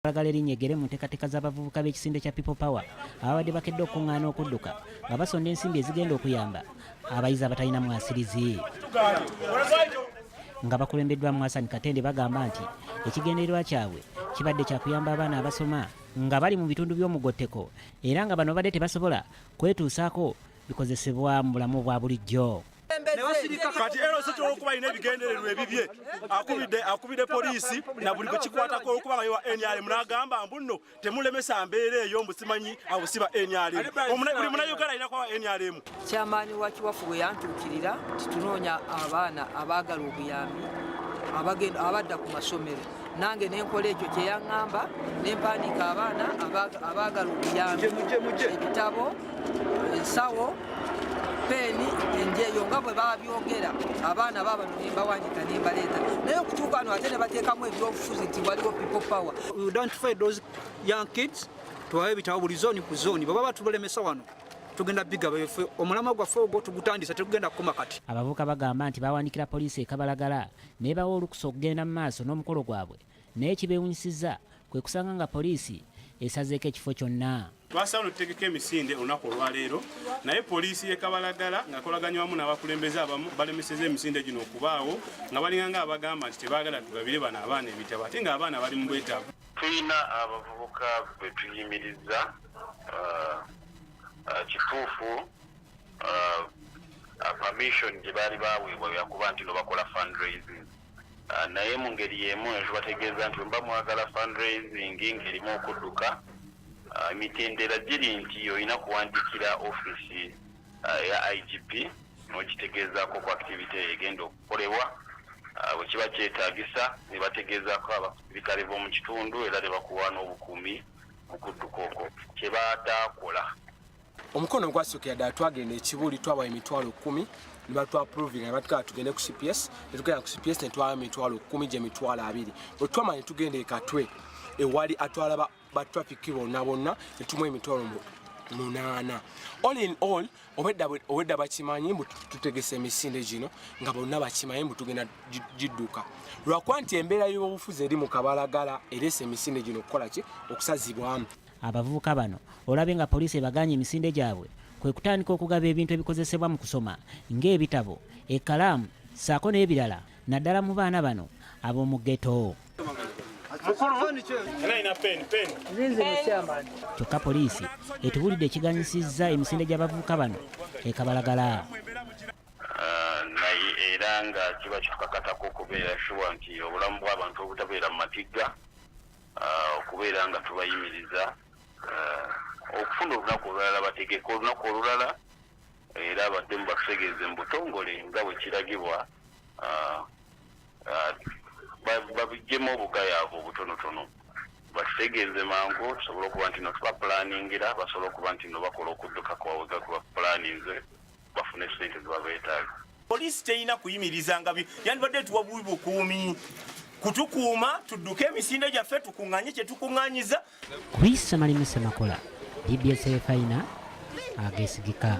Balagala erinnya eggere mu nteekateeka z'abavubuka b'ekisinde kya People Power ababadde bakedde okuŋŋaana okudduka nga basonda ensimbi ezigenda okuyamba abayizi abatalina mwasirizi. Nga bakulembeddwamu Hassan Katende bagamba nti ekigendererwa kyabwe kibadde kya kuyamba abaana abasoma nga bali mu bitundu by'omugotteko era nga bano badde tebasobola kwetuusaako bikozesebwa mu bulamu bwa bulijjo. Kati ero sitolo okuba ine bigendererwa ebibye akubide poliisi na buli kikwatako okuba nga yewa NRM n'agamba mbuno temulemesa mbeera eyo mbusimanyi abusiba NRM buli munauganda alina kwa NRM. Kyamaanyi wa kiwafu bwe yantuukirira titunoonya abaana abaagala obuyambi abadda ku masomero nange nenkola ekyo kyeyaŋŋamba nempandiika abaana abaagala obuyambi ebitabo ensawo peni enjeyo nga bwe babyogera abaana babano nembawandiika nembaleeta naye okutuuka wano ate ne bateekamu ebyobufuzi nti waliwo People Power. We identify those young kids tuwawe ebitabo buli zooni ku zooni bwe baba tubulemesa wano tugenda biga baffe omulama gwaffe ogwo tugutandisa tegugenda kukoma kati. Abavubuka bagamba nti bawanikira poliisi ekabalagala nebawa olukusa okugenda mu maaso n'omukolo gwabwe naye kibeewunyisizza kwe kusanga nga poliisi esazeeko ekifo kyonna. Twasawo tutegeka emisinde olunaku olwaleero naye poliisi y'ekabalagala ng'akolaganya wamu n'abakulembeze abamu balemeseza emisinde gino okubaawo nga balinganga abagamba nti tebaagala tugabire bano abaana ebitabo ate ng'abaana bali mu bwetaavu. Tulina abavubuka be tuyimiriza kituufu permission gye baali baweebwa yakuba nti no bakola fundraising naye mu ngeri y'emu enzo bategeeza nti mba mwagala fundraising ng'erimu okudduka emitendera giri nti olina kuwandiikira ofiisi ya IGP n'okitegeezaako ku activity egenda okukolebwa bwe kiba kyetaagisa ne bategeezaako abasirikale b'omu kitundu era ne bakuwa n'obukuumi mu kudduka okwo kye bataakola. Omukono gwasukira ddala twagenda ekibuli twabawa emitwalo 10 ne batwapproving ne batukala tugende ku CPS ne tugenda ku CPS ne twawa emitwalo 10 gye mitwalo 2 bwe twamala ne tugenda e Katwe ewali atwala ba traffic bonna ne tumuwa emitwalo 8. All in all obwedda bakimanyi mbu tutegese emisinde gino nga bonna bakimanyi mbu tugenda gidduka lwakuba nti embeera y'obufuzi eri mu Kabalagala erese emisinde gino okukola ki okusazibwamu. Abavubuka bano olabe nga poliisi ebaganye emisinde gyabwe kwe kutandika okugaba ebintu ebikozesebwa mu kusoma ng'ebitabo ekkalaamu ssaako n'ebirala naddala mu baana bano ab'omu ghetto. Kyokka poliisi etubulidde ekiganyisizza emisinde gy'abavubuka bano ekabalagala. Naye era nga kiba kikakatako okubeera shuwa nti obulamu bw'abantu obutabeera mu matigga okubeera nga tubayimiriza okufuna olunaku olulala bategeka olunaku olulala era abadde mu batutegeeze mu butongole nga bwe kiragibwa babiggyemu obugayaavu obutonotono batutegeeze mangu tusobole okuba nti no tubapulaningira basobole okuba nti no bakola okudduka kwawega kwe bapulaninze bafune sente zebabeetaaga. Poliisi terina kuyimiriza nga yandibadde tuwa bukuumi kutukuuma tudduke emisinde gyaffe tukuŋŋanye kye tukuŋŋanyiza. Kwisa Malimi Semakola, DBS Faina, agesigika.